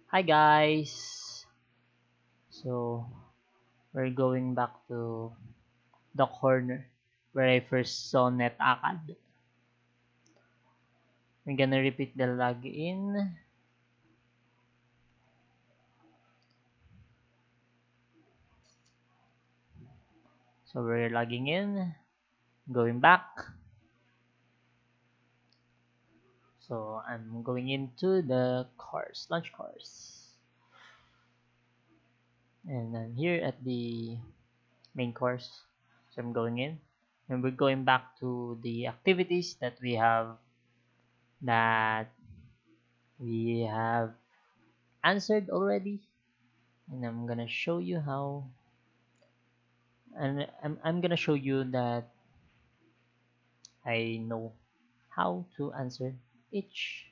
Hi guys! So, we're going back to the corner where I first saw NETACAD. We're gonna repeat the login. So, we're logging in, going back. So, I'm going into the course, launch course. And I'm here at the main course. So, I'm going in. And we're going back to the activities that we have answered already. And I'm gonna show you how, and I'm gonna show you that I know how to answer each.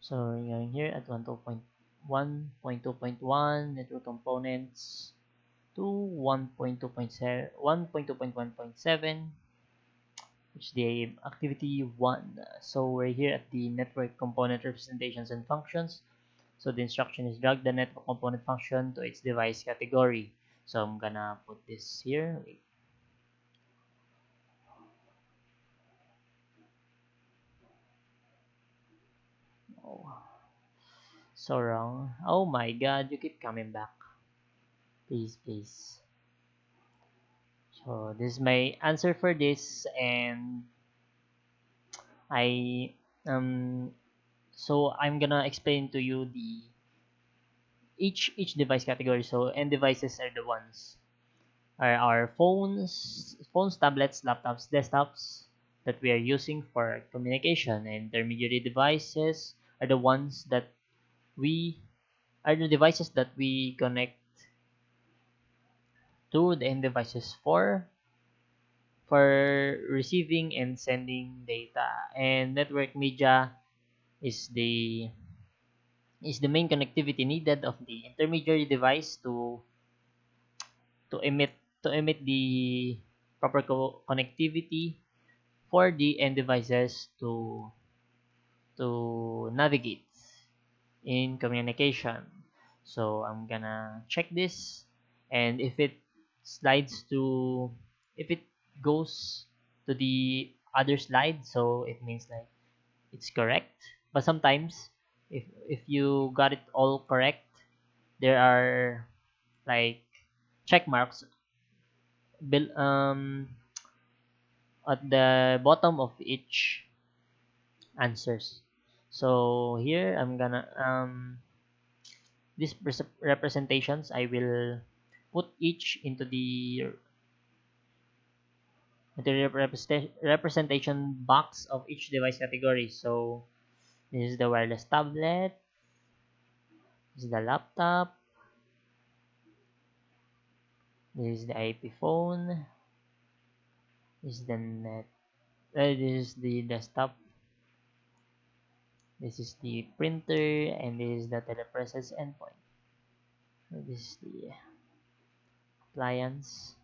So we're going here at 1.2.1 network components to 1.2.7 1.2.1.7, which is the activity 1. So we're here at the network component representations and functions. So the instruction is drag the network component function to its device category. So I'm gonna put this here. Wait. Oh, so wrong. Oh my god, you keep coming back. Please, please. So this is my answer for this, and I so I'm gonna explain to you the each device category. So end devices are the ones are our phones, tablets, laptops, desktops that we are using for communication, and intermediary devices are the ones that we are the devices that we connect to the end devices for receiving and sending data. And network media is the main connectivity needed of the intermediary device to emit to emit the proper connectivity for the end devices to navigate in communication. So I'm gonna check this, and slides to if it goes to the other slide, so it means like it's correct. But sometimes if you got it all correct, there are like check marks at the bottom of each answers. So here I'm gonna these representations I will put each into the representation box of each device category. So this is the wireless tablet, this is the laptop, this is the IP phone, this is the this is the desktop, this is the printer, and this is the telepresence endpoint. So this is the appliance,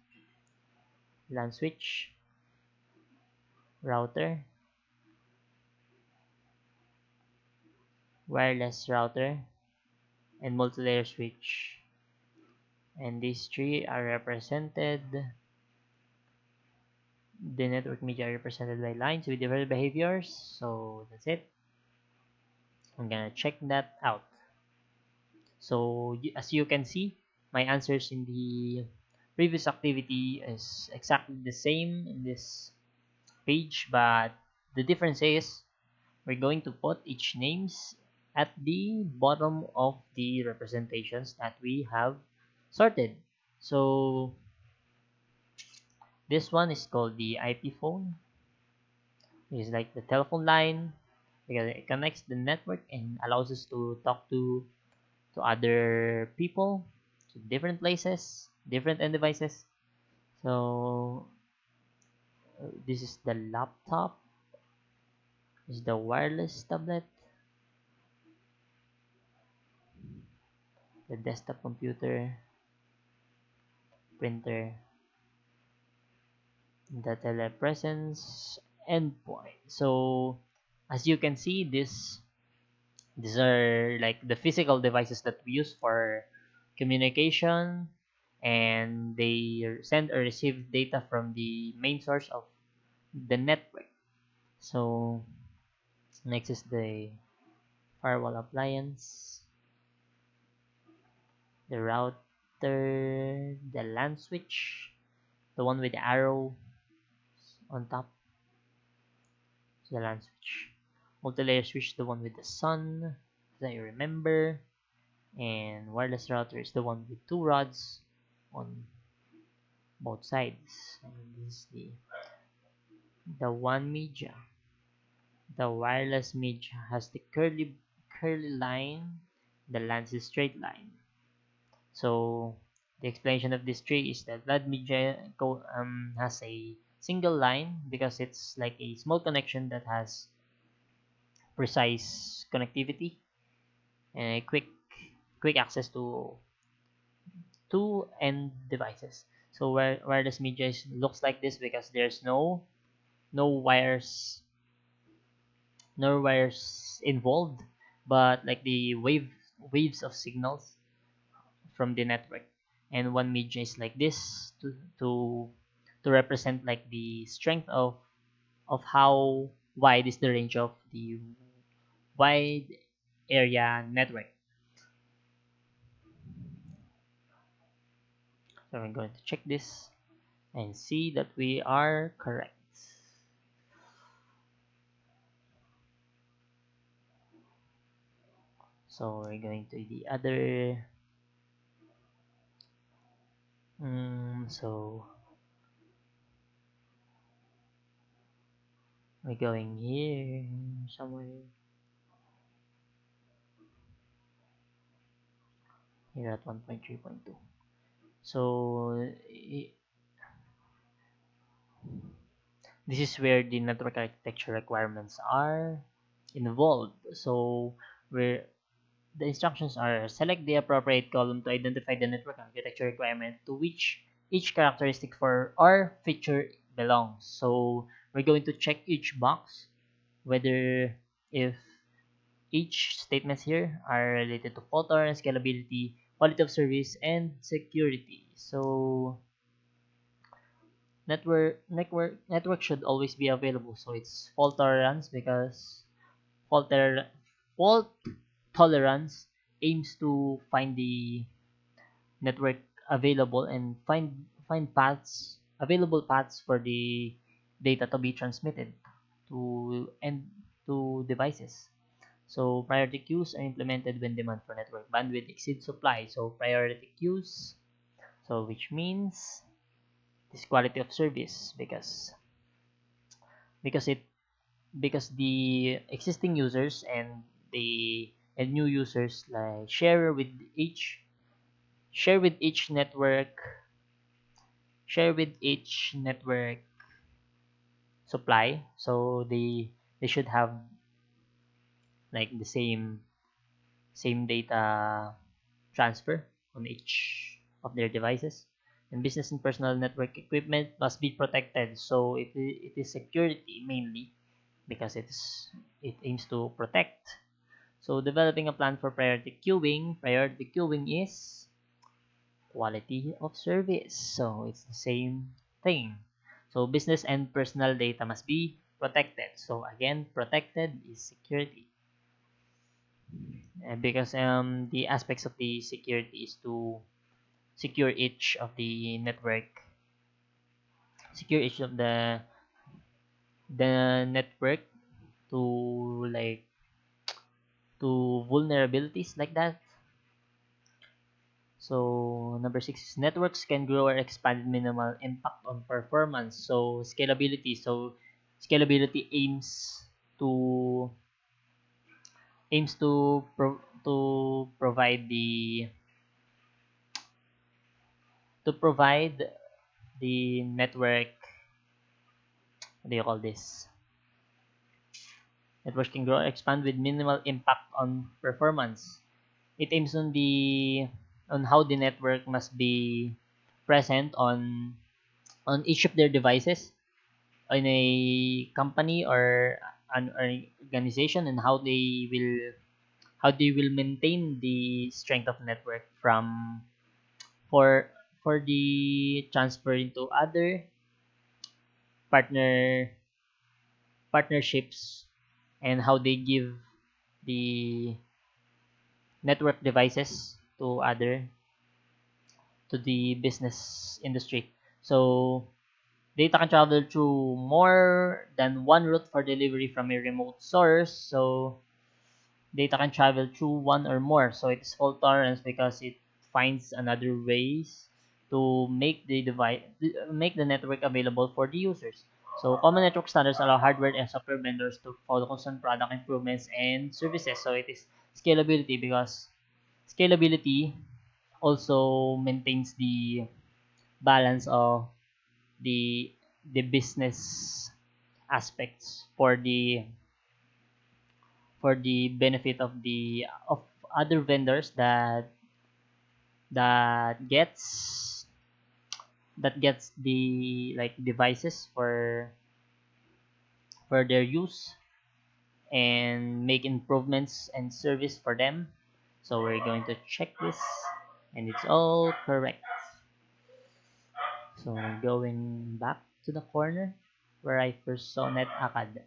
LAN switch, router, wireless router, and multi-layer switch. And these three are represented. The network media are represented by lines with different behaviors. So that's it. I'm gonna check that out. So as you can see, my answers in the previous activity is exactly the same in this page, but the difference is we're going to put each names at the bottom of the representations that we have sorted. So this one is called the IP phone. It's like the telephone line because it connects the network and allows us to talk to other people, to different places, different end devices. So this is the laptop, this is the wireless tablet, the desktop computer, printer, the telepresence endpoint. So as you can see, these are like the physical devices that we use for communication, and they send or receive data from the main source of the network. So next is the firewall appliance, the router, the LAN switch, the one with the arrow on top, the LAN switch. Multi-layer switch, the one with the sun, that you remember. And wireless router is the one with two rods on both sides. And this is the one media. The wireless media has the curly line. The LAN is straight line. So the explanation of this tree is that LAN media has a single line because it's like a small connection that has precise connectivity and a quick access to end devices. So wireless media looks like this because there's no wires no wires involved, but like the waves of signals from the network. And one media is like this to to represent like the strength of how wide is the range of the wide area network. So I'm going to check this and see that we are correct. So we're going to the other. So we're going here somewhere here at 1.3.2. So this is where the network architecture requirements are involved. So where the instructions are: select the appropriate column to identify the network architecture requirement to which each characteristic for or feature belongs. So we're going to check each box whether if each statements here are related to fault tolerance, scalability, quality of service, and security. So network should always be available. So it's fault tolerance because fault, fault tolerance aims to find the network available and find paths available paths for the data to be transmitted to devices. So priority queues are implemented when demand for network bandwidth exceeds supply. So priority queues, so which means this quality of service because it because the existing users and new users like share with each network share with each network supply. So they should have like the same data transfer on each of their devices. And business and personal network equipment must be protected. So it is security mainly because it aims to protect. So developing a plan for priority queuing. Priority queuing is quality of service. So it's the same thing. So business and personal data must be protected. So again, protected is security. Because the aspects of the security is to secure each of the network, secure each of the network to like to vulnerabilities like that. So number 6 is networks can grow or expand with minimal impact on performance. So scalability. So scalability to to provide the network. What do you call this? Networks can grow or expand with minimal impact on performance. It aims on how the network must be present on each of their devices in a company or organization and how they will maintain the strength of network from for the transfer into other partner partnerships, and how they give the network devices to the business industry. So data can travel through more than one route for delivery from a remote source. So data can travel through one or more. So it is fault tolerance because it finds another ways to make the network available for the users. So common network standards allow hardware and software vendors to focus on product improvements and services. So it is scalability, because scalability also maintains the balance of the business aspects for the benefit of the of other vendors that gets the like devices for their use, and make improvements and service for them. So we're going to check this, and it's all correct. So going back to the corner where I first saw NetACAD,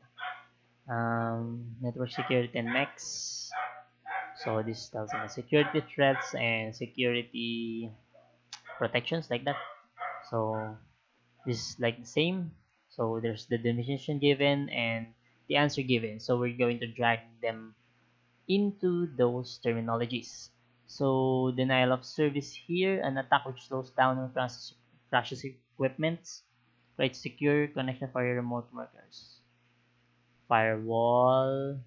network security and next. So this tells me security threats and security protections, like that. So this is like the same. So there's the definition given and the answer given. So we're going to drag them into those terminologies. So denial of service here, an attack which slows down or crashes equipment, creates secure connection for your remote workers. Firewall,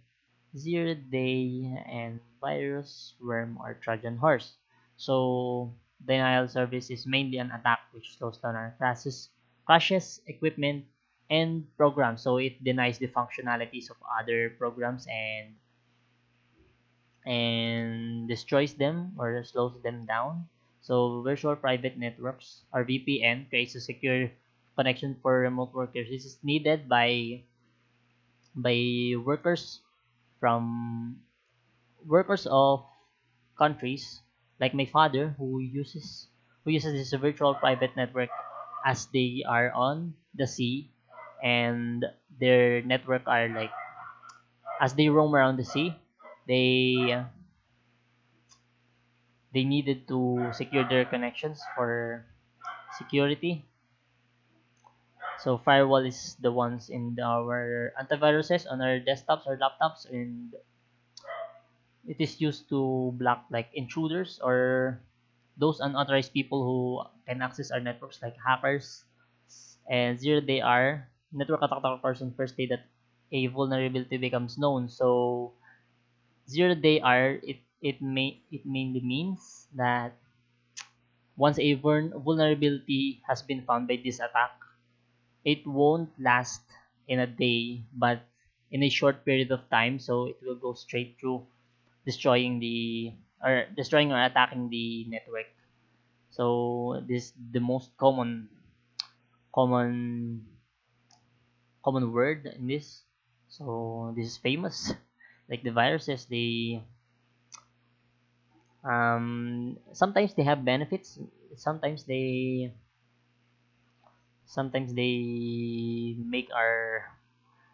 zero day, and virus, worm, or Trojan horse. So denial service is mainly an attack which slows down or crashes equipment and programs. So it denies the functionalities of other programs and destroys them or slows them down. So virtual private networks, or VPN, creates a secure connection for remote workers. This is needed by from workers of countries like my father, who uses this virtual private network as they are on the sea, and their network are like, as they roam around the sea, they they needed to secure their connections for security. So firewall is the ones in our antiviruses on our desktops or laptops, and it is used to block like intruders or those unauthorized people who can access our networks, like hackers. And zero day are network attack occurs on first day that a vulnerability becomes known. So zero day are it mainly means that once a vulnerability has been found by this attack, it won't last in a day, but in a short period of time. So it will go straight through destroying or attacking the network. So this the most common common word in this. So this is famous. Like the viruses, they sometimes they have benefits. Sometimes they make our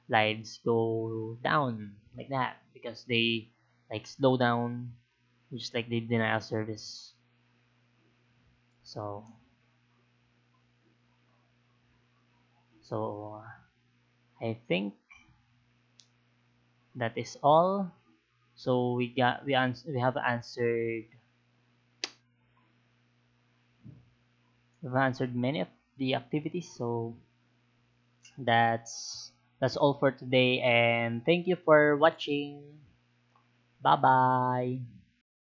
lives go down, like that, because they like slow down, just like the denial service. So so I think that is all. So we have answered many of the activities. So that's all for today, and thank you for watching. Bye bye.